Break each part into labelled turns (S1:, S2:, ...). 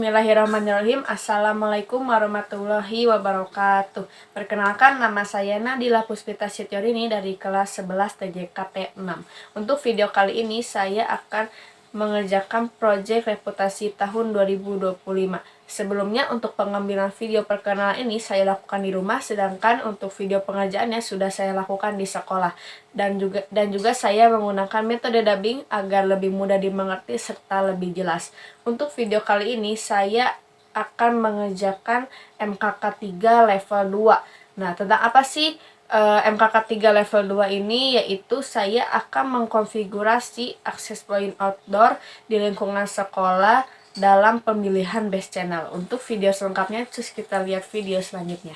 S1: Bismillahirrahmanirrahim. Assalamualaikum warahmatullahi wabarakatuh. Perkenalkan, nama saya Nadila Puspita Sityorini dari kelas 11 TJKT 6. Untuk video kali ini saya akan mengerjakan proyek reputasi tahun 2025. Sebelumnya untuk pengambilan video perkenalan ini saya lakukan di rumah, sedangkan untuk video pengerjaannya sudah saya lakukan di sekolah. Dan juga saya menggunakan metode dubbing agar lebih mudah dimengerti serta lebih jelas. Untuk video kali ini saya akan mengerjakan MKK 3 level 2. Nah, tentang apa sih MKK 3 level 2 ini? Yaitu saya akan mengkonfigurasi akses point outdoor di lingkungan sekolah dalam pemilihan base channel. Untuk video selengkapnya terus kita lihat video selanjutnya.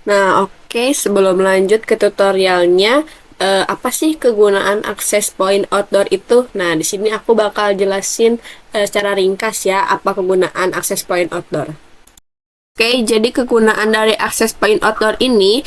S2: Nah, oke, sebelum lanjut ke tutorialnya, apa sih kegunaan akses point outdoor itu? Nah, di sini aku bakal jelasin secara ringkas ya apa kegunaan akses point outdoor. Oke, jadi kegunaan dari akses point outdoor ini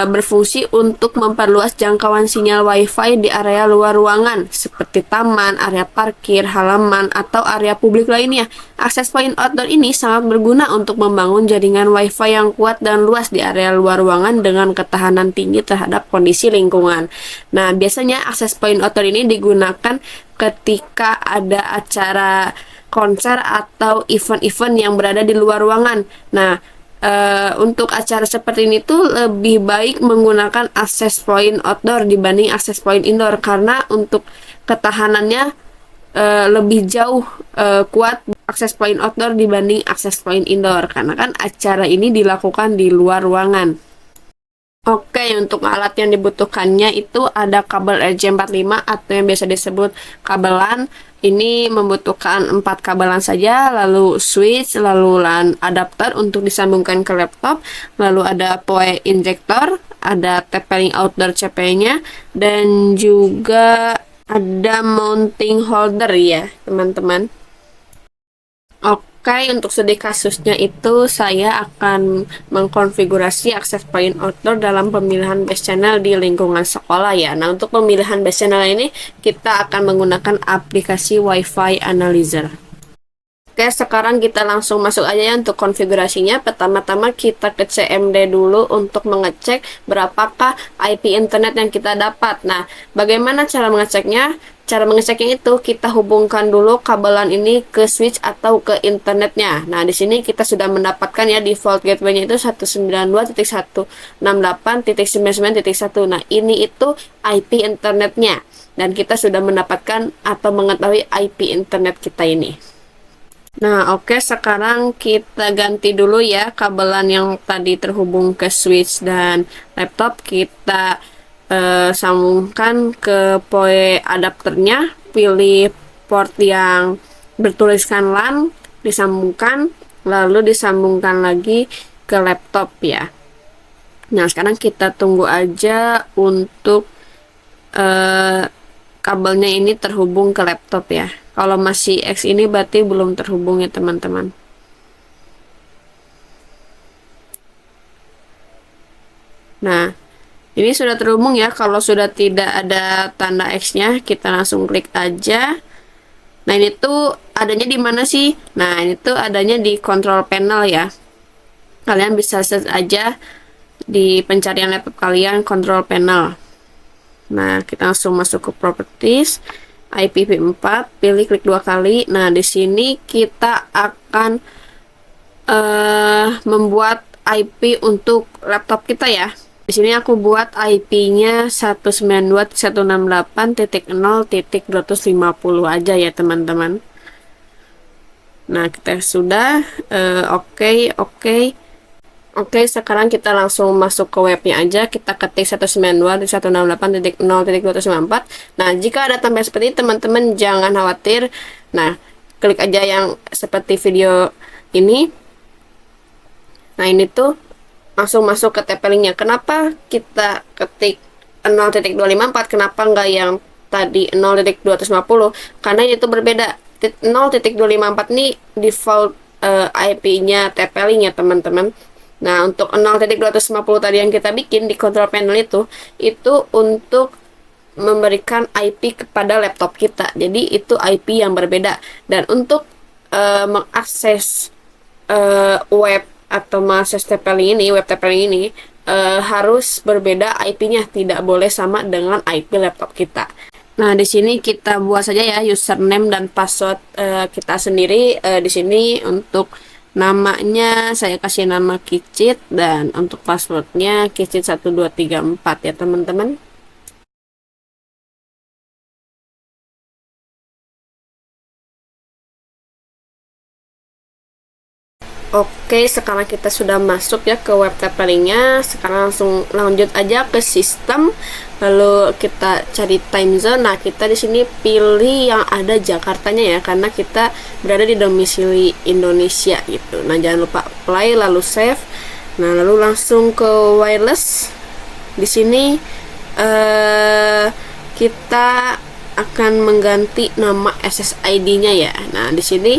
S2: berfungsi untuk memperluas jangkauan sinyal WiFi di area luar ruangan seperti taman, area parkir, halaman, atau area publik lainnya. Akses point outdoor ini sangat berguna untuk membangun jaringan WiFi yang kuat dan luas di area luar ruangan dengan ketahanan tinggi terhadap kondisi lingkungan. Nah, biasanya akses point outdoor ini digunakan ketika ada acara konser atau event-event yang berada di luar ruangan. Nah, untuk acara seperti ini tuh lebih baik menggunakan akses point outdoor dibanding akses point indoor, karena untuk ketahanannya lebih jauh kuat akses point outdoor dibanding akses point indoor, karena kan acara ini dilakukan di luar ruangan. Oke, untuk alat yang dibutuhkannya itu ada kabel RJ45 atau yang biasa disebut kabel LAN. Ini membutuhkan 4 kabelan saja, lalu switch, lalu LAN adapter untuk disambungkan ke laptop, lalu ada PoE injector, ada TP-Link outdoor CP-nya, dan juga ada mounting holder ya, teman-teman. Oke, untuk studi kasusnya itu saya akan mengkonfigurasi akses point outdoor dalam pemilihan base channel di lingkungan sekolah ya. Nah, untuk pemilihan base channel ini kita akan menggunakan aplikasi Wi-Fi Analyzer. Oke, sekarang kita langsung masuk aja ya untuk konfigurasinya. Pertama-tama kita ke CMD dulu untuk mengecek berapakah IP internet yang kita dapat. Nah, bagaimana cara mengeceknya? Cara mengeceknya itu kita hubungkan dulu kabelan ini ke switch atau ke internetnya. Nah, di sini kita sudah mendapatkan ya default gateway-nya itu 192.168.99.1. Nah, ini itu IP internetnya. Dan kita sudah mendapatkan atau mengetahui IP internet kita ini. Nah, oke, sekarang kita ganti dulu ya kabelan yang tadi terhubung ke switch dan laptop. Kita sambungkan ke PoE adapternya, pilih port yang bertuliskan LAN, disambungkan, lalu disambungkan lagi ke laptop ya. Nah, sekarang kita tunggu aja untuk kabelnya ini terhubung ke laptop ya. Kalau masih X ini berarti belum terhubung ya teman-teman. Nah, ini sudah terhubung ya. Kalau sudah tidak ada tanda X-nya, kita langsung klik aja. Nah, ini tuh adanya di mana sih? Nah, ini tuh adanya di control panel ya. Kalian bisa search aja di pencarian laptop kalian control panel. Nah, kita langsung masuk ke properties, IPv4, pilih klik 2 kali. Nah, di sini kita akan membuat IP untuk laptop kita ya. Di sini aku buat IP-nya 192.168.0.250 aja ya teman-teman. Nah, kita sudah oke. Sekarang kita langsung masuk ke webnya aja. Kita ketik 192.168.0.254. Nah, jika ada tambahan seperti ini teman-teman jangan khawatir. Nah, klik aja yang seperti video ini. Nah, ini tuh langsung masuk ke TP-Linknya. Kenapa kita ketik 0.254? Kenapa nggak yang tadi 0.250? Karena itu berbeda. 0.254 ini default IP-nya TP-Link ya teman-teman. Nah, untuk 0.250 tadi yang kita bikin di control panel itu untuk memberikan IP kepada laptop kita. Jadi itu IP yang berbeda. Dan untuk mengakses web atau mengakses TP-Link ini, web TP-Link ini harus berbeda IP-nya, tidak boleh sama dengan IP laptop kita. Nah, di sini kita buat saja ya username dan password kita sendiri. Di sini untuk namanya saya kasih nama Kicit, dan untuk passwordnya Kicit1234 ya teman-teman. Oke, sekarang kita sudah masuk ya ke web TP-Linknya. Sekarang langsung lanjut aja ke sistem, lalu kita cari time zone. Nah, kita di sini pilih yang ada Jakartanya ya, karena kita berada di domisili Indonesia gitu. Nah, jangan lupa apply lalu save. Nah, lalu langsung ke wireless. Di sini kita akan mengganti nama SSID-nya ya. Nah, di sini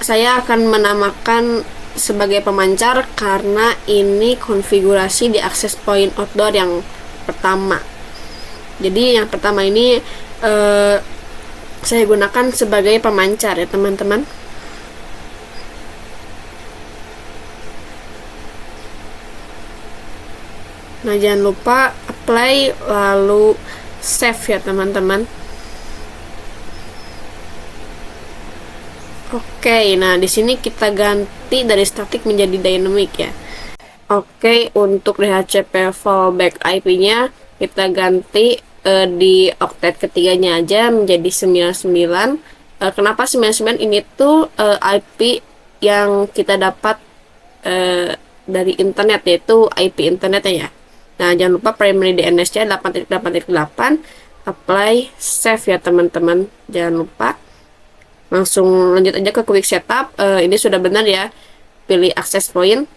S2: saya akan menamakan sebagai pemancar karena ini konfigurasi di access point outdoor yang pertama. Jadi yang pertama ini saya gunakan sebagai pemancar ya teman-teman. Nah, jangan lupa apply lalu save ya teman-teman. Oke, nah di sini kita ganti dari static menjadi dynamic ya. Oke, untuk DHCP fallback IP-nya kita ganti di octet ketiganya aja menjadi 99. Kenapa 99? Ini tuh IP yang kita dapat dari internet, yaitu IP internetnya ya. Nah, jangan lupa primary DNS-nya 8.8.8, apply save ya teman-teman. Jangan lupa. Langsung lanjut aja ke quick setup. Ini sudah benar ya, pilih access point,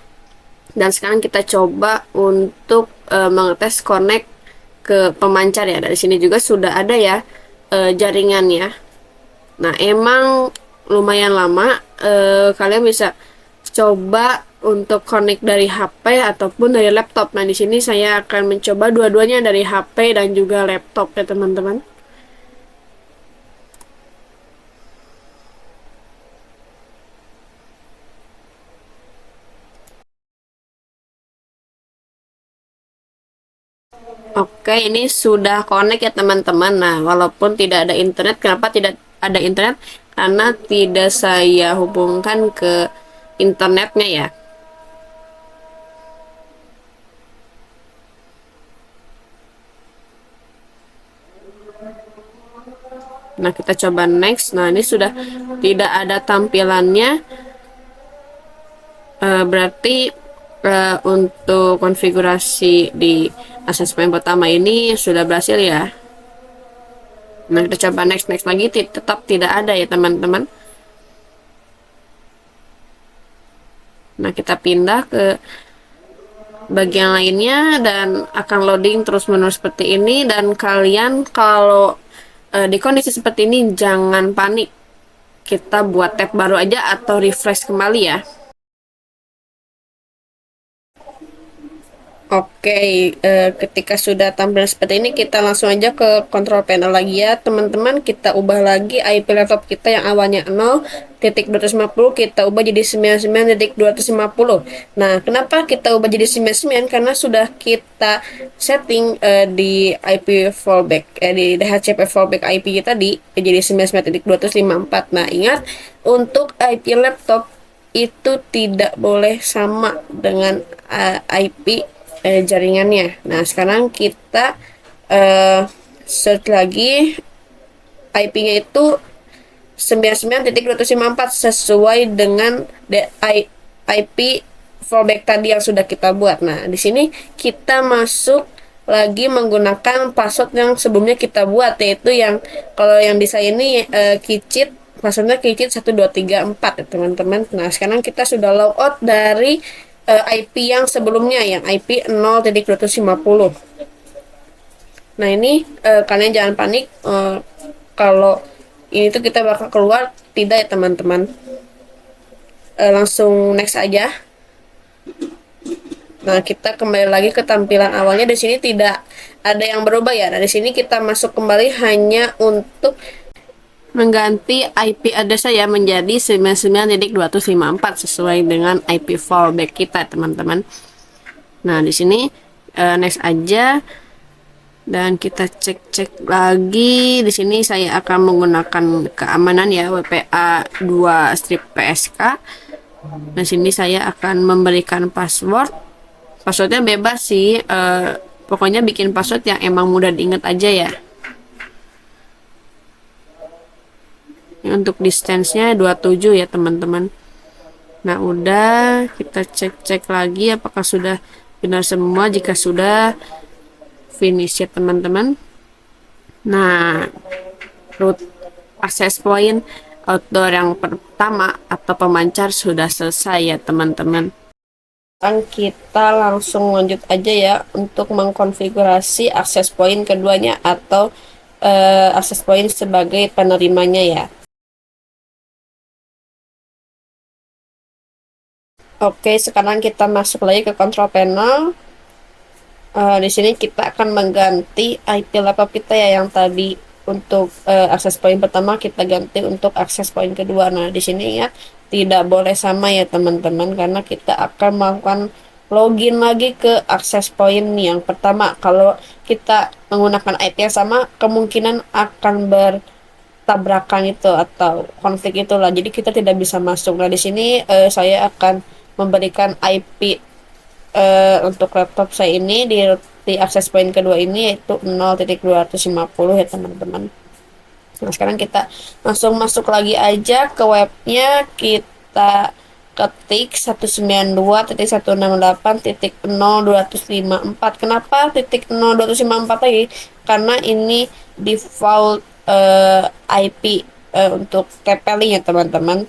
S2: dan sekarang kita coba untuk mengetes connect ke pemancar ya. Dari sini juga sudah ada ya jaringannya. Nah, emang lumayan lama. Kalian bisa coba untuk connect dari HP ataupun dari laptop. Nah, di sini saya akan mencoba dua-duanya, dari HP dan juga laptop ya teman-teman. Oke, ini sudah connect ya teman-teman. Nah, walaupun tidak ada internet, kenapa tidak ada internet? Karena tidak saya hubungkan ke internetnya ya. Nah, kita coba next. Nah, ini sudah tidak ada tampilannya. Berarti untuk konfigurasi di access point pertama ini sudah berhasil ya. Nah, kita coba next lagi, tetap tidak ada ya teman-teman. Nah, kita pindah ke bagian lainnya dan akan loading terus menerus seperti ini. Dan kalian kalau di kondisi seperti ini jangan panik, kita buat tab baru aja atau refresh kembali ya. Oke, ketika sudah tampil seperti ini, kita langsung aja ke control panel lagi ya teman-teman. Kita ubah lagi IP laptop kita yang awalnya 0.250, kita ubah jadi 99.250. Nah, kenapa kita ubah jadi 99? Karena sudah kita setting di IP fallback, di DHCP fallback IP kita jadi 99.254. Nah, ingat, untuk IP laptop itu tidak boleh sama dengan IP jaringannya. Nah, sekarang kita search lagi IP-nya itu 99.254 sesuai dengan IP fallback tadi yang sudah kita buat. Nah, di sini kita masuk lagi menggunakan password yang sebelumnya kita buat, yaitu yang kalau yang di saya ini Kicit, passwordnya Kicit 1234 ya teman-teman. Nah, sekarang kita sudah logout dari IP yang sebelumnya, yang IP 0.250. Nah, ini kalian jangan panik kalau ini tuh kita bakal keluar, tidak ya teman-teman. Langsung next aja. Nah, kita kembali lagi ke tampilan awalnya. Di sini tidak ada yang berubah ya. Nah, di sini kita masuk kembali hanya untuk mengganti IP address saya menjadi 99.254 sesuai dengan IP fallback kita, teman-teman. Nah, di sini next aja dan kita cek lagi. Di sini saya akan menggunakan keamanan ya, WPA 2 strip PSK. Nah, sini saya akan memberikan password. Passwordnya bebas sih, pokoknya bikin password yang emang mudah diingat aja ya. Untuk distance-nya 27 ya, teman-teman. Nah, udah, kita cek lagi apakah sudah benar semua. Jika sudah, finish ya, teman-teman. Nah, root access point outdoor yang pertama atau pemancar sudah selesai ya, teman-teman. Kita langsung lanjut aja ya untuk mengkonfigurasi access point keduanya atau access point sebagai penerimanya ya. Oke, sekarang kita masuk lagi ke control panel. Di sini kita akan mengganti IP laptop kita ya, yang tadi untuk access point pertama kita ganti untuk access point kedua. Nah, di sini ya tidak boleh sama ya, teman-teman, karena kita akan melakukan login lagi ke access point yang pertama. Kalau kita menggunakan IP yang sama, kemungkinan akan bertabrakan itu atau konflik itulah. Jadi kita tidak bisa masuk. Nah, di sini saya akan memberikan IP untuk laptop saya ini di access point kedua ini, yaitu 0.250 ya, teman-teman. Nah, sekarang kita langsung masuk lagi aja ke webnya. Kita ketik 192.168.0254. Kenapa titik 0254 lagi? Karena ini default IP untuk TP-Link ya, teman-teman.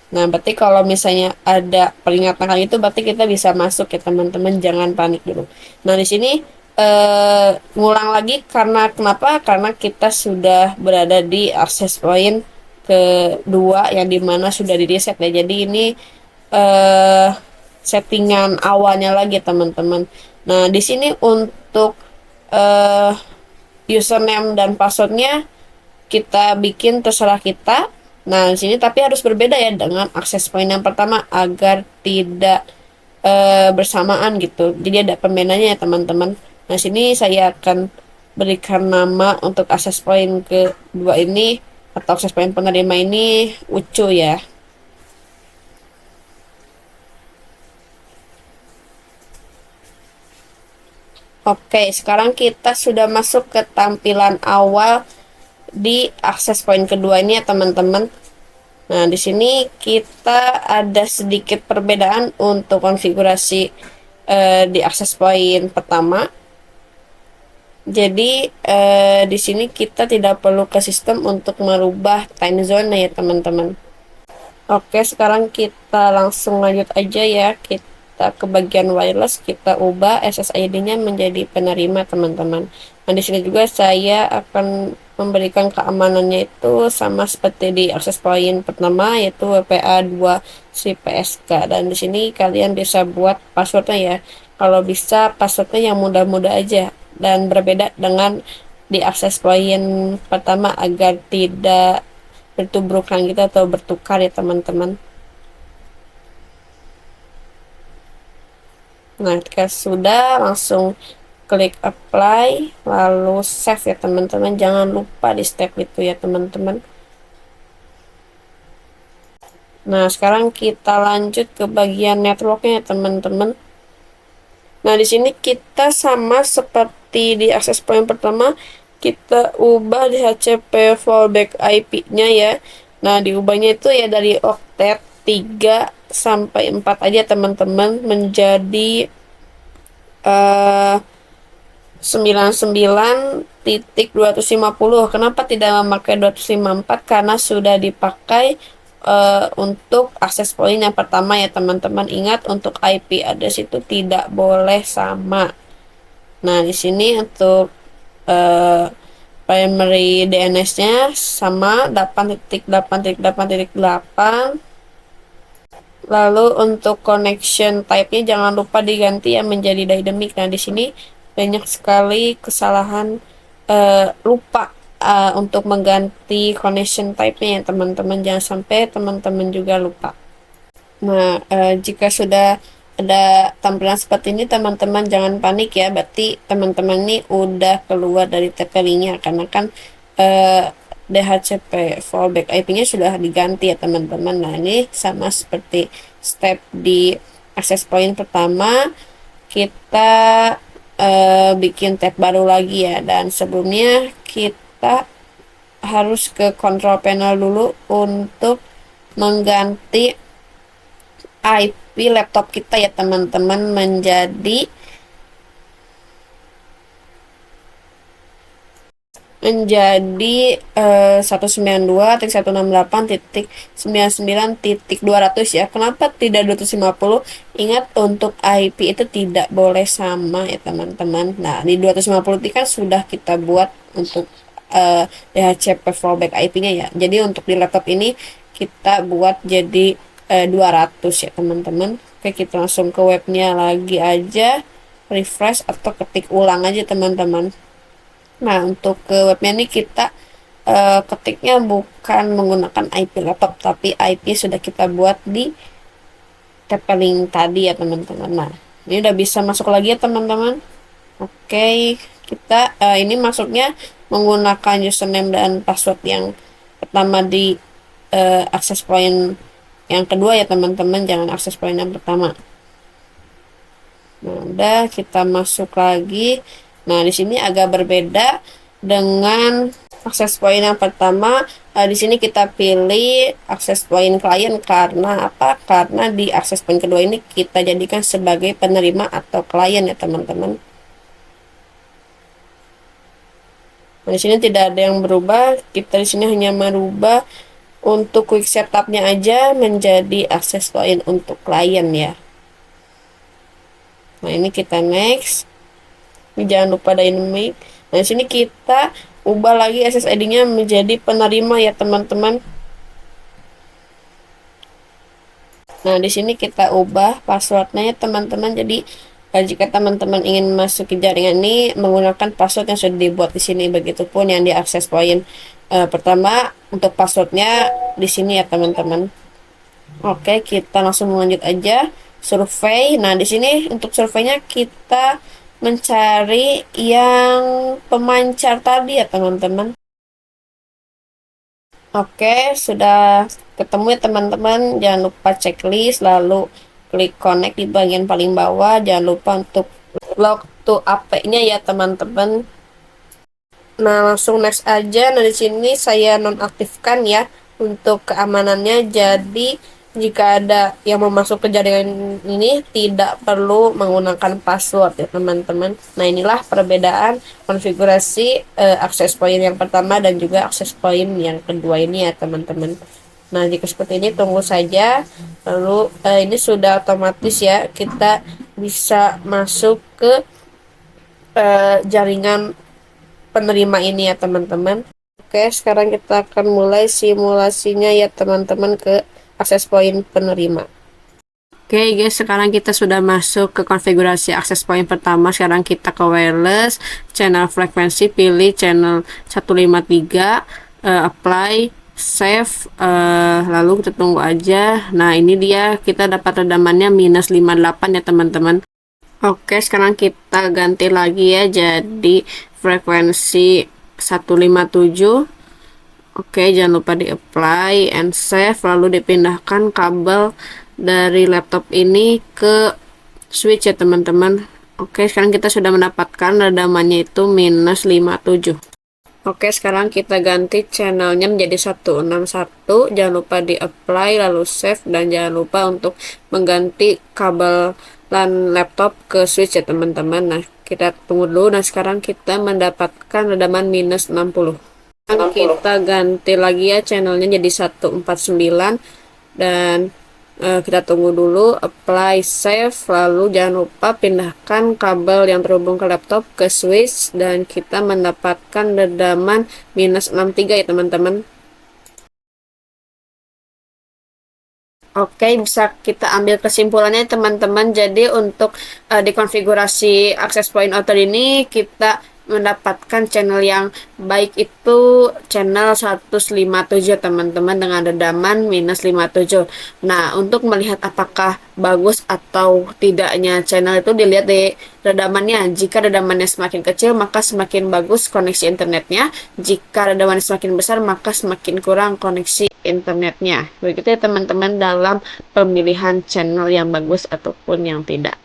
S2: Nah, berarti kalau misalnya ada peringatan kali itu, berarti kita bisa masuk ya, teman-teman. Jangan panik dulu. Nah, di sini ngulang lagi karena kenapa? Karena kita sudah berada di access point kedua yang dimana sudah di reset ya. Jadi ini settingan awalnya lagi, teman-teman. Nah, di sini untuk username dan passwordnya kita bikin terserah kita. Nah, di sini tapi harus berbeda ya dengan access point yang pertama agar tidak bersamaan gitu. Jadi ada pembedanya ya, teman-teman. Nah, sini saya akan berikan nama untuk access point kedua ini atau access point penerima ini Ucu ya. Oke, sekarang kita sudah masuk ke tampilan awal di access point kedua ini ya, teman-teman. Nah, di sini kita ada sedikit perbedaan untuk konfigurasi di access point pertama. Jadi di sini kita tidak perlu ke sistem untuk merubah time zone ya, teman-teman. Oke, sekarang kita langsung lanjut aja ya. Kita ke bagian wireless, kita ubah SSID-nya menjadi penerima, teman-teman. Nah, di sini juga saya akan memberikan keamanannya itu sama seperti di access point pertama, yaitu WPA 2 CPSK. Dan di sini kalian bisa buat passwordnya ya. Kalau bisa passwordnya yang mudah-mudah aja dan berbeda dengan di access point pertama agar tidak bertubrukan gitu atau bertukar ya, teman-teman. Nah, ketika sudah, langsung klik apply lalu save ya, teman-teman. Jangan lupa di step itu ya, teman-teman. Nah, sekarang kita lanjut ke bagian networknya ya, teman-teman. Nah, di sini kita sama seperti di access point pertama, kita ubah di HCP fallback IP-nya ya. Nah, diubahnya itu ya dari octet 3 sampai 4 aja, teman-teman, menjadi 99.250. Kenapa tidak memakai 254? Karena sudah dipakai untuk access point yang pertama ya, teman-teman. Ingat, untuk IP address itu tidak boleh sama. Nah, di sini untuk primary DNS-nya sama 8.8.8.8. Lalu untuk connection type-nya jangan lupa diganti ya menjadi dynamic. Nah, di sini banyak sekali kesalahan lupa untuk mengganti connection type-nya ya teman-teman, jangan sampai teman-teman juga lupa. Nah, jika sudah ada tampilan seperti ini, teman-teman jangan panik ya, berarti teman-teman ini udah keluar dari TP-Link-nya, karena kan DHCP fallback IP-nya sudah diganti ya teman-teman. Nah, ini sama seperti step di access point pertama, kita bikin tab baru lagi ya, dan sebelumnya kita harus ke control panel dulu untuk mengganti IP laptop kita ya teman-teman menjadi 192.168.99.200 ya. Kenapa tidak 250? Ingat, untuk IP itu tidak boleh sama ya teman-teman. Nah, di 250 itu kan sudah kita buat untuk DHCP fallback IP-nya ya. Jadi untuk di laptop ini kita buat jadi 200 ya teman-teman. Oke, kita langsung ke webnya lagi aja, refresh atau ketik ulang aja teman-teman. Nah, untuk ke webnya ini kita ketiknya bukan menggunakan IP laptop, tapi IP sudah kita buat di TP-Link tadi ya teman-teman. Nah, ini udah bisa masuk lagi ya teman-teman. Oke, kita ini masuknya menggunakan username dan password yang pertama di access point yang kedua ya teman-teman, jangan access point yang pertama. Nah, udah kita masuk lagi. Nah, di sini agak berbeda dengan access point yang pertama. Di sini kita pilih access point klien karena apa? Karena di access point kedua ini kita jadikan sebagai penerima atau klien ya teman-teman. Nah, di sini tidak ada yang berubah. Kita di sini hanya merubah untuk quick setup-nya aja menjadi access point untuk klien ya. Nah, ini kita next. Ini jangan lupa dynamic. Nah, di sini kita ubah lagi SSID-nya menjadi penerima ya teman-teman. Nah, di sini kita ubah passwordnya ya teman-teman. Jadi jika teman-teman ingin masuk ke jaringan ini menggunakan password yang sudah dibuat di sini, begitupun yang di access point pertama untuk passwordnya di sini ya teman-teman. Oke, kita langsung lanjut aja survei. Nah, di sini untuk surveinya kita mencari yang pemancar tadi ya teman-teman. Oke, sudah ketemu ya teman-teman. Jangan lupa checklist, lalu klik connect di bagian paling bawah. Jangan lupa untuk log to AP-nya ya teman-teman. Nah, langsung next aja. Nah, di sini saya nonaktifkan ya untuk keamanannya. Jadi jika ada yang mau masuk ke jaringan ini tidak perlu menggunakan password ya teman-teman. Nah, inilah perbedaan konfigurasi access point yang pertama dan juga access point yang kedua ini ya teman-teman. Nah, jika seperti ini tunggu saja. Lalu ini sudah otomatis ya, kita bisa masuk ke jaringan penerima ini ya teman-teman. Oke, sekarang kita akan mulai simulasinya ya teman-teman ke access point penerima. Oke guys, sekarang kita sudah masuk ke konfigurasi access point pertama. Sekarang kita ke wireless, channel frekuensi, pilih channel 153, apply, save, lalu kita tunggu aja. Nah, ini dia, kita dapat redamannya -58 ya teman-teman. Oke, sekarang kita ganti lagi ya, jadi frekuensi 157. Oke, jangan lupa di apply and save, lalu dipindahkan kabel dari laptop ini ke switch ya teman-teman. Oke, sekarang kita sudah mendapatkan redamannya itu -57. Oke, sekarang kita ganti channelnya menjadi 161. Jangan lupa di apply lalu save, dan jangan lupa untuk mengganti kabel LAN laptop ke switch ya teman-teman. Nah, kita tunggu dulu. Nah, sekarang kita mendapatkan redaman -60. Kita ganti lagi ya channelnya jadi 149, dan kita tunggu dulu, apply, save, lalu jangan lupa pindahkan kabel yang terhubung ke laptop ke switch, dan kita mendapatkan redaman -63 ya teman-teman. Oke, bisa kita ambil kesimpulannya teman-teman. Jadi untuk di konfigurasi access point router ini kita mendapatkan channel yang baik itu channel 157 teman-teman, dengan redaman -57. Nah, untuk melihat apakah bagus atau tidaknya channel itu dilihat di redamannya. Jika redamannya semakin kecil maka semakin bagus koneksi internetnya, jika redamannya semakin besar maka semakin kurang koneksi internetnya. Begitu ya teman-teman dalam pemilihan channel yang bagus ataupun yang tidak.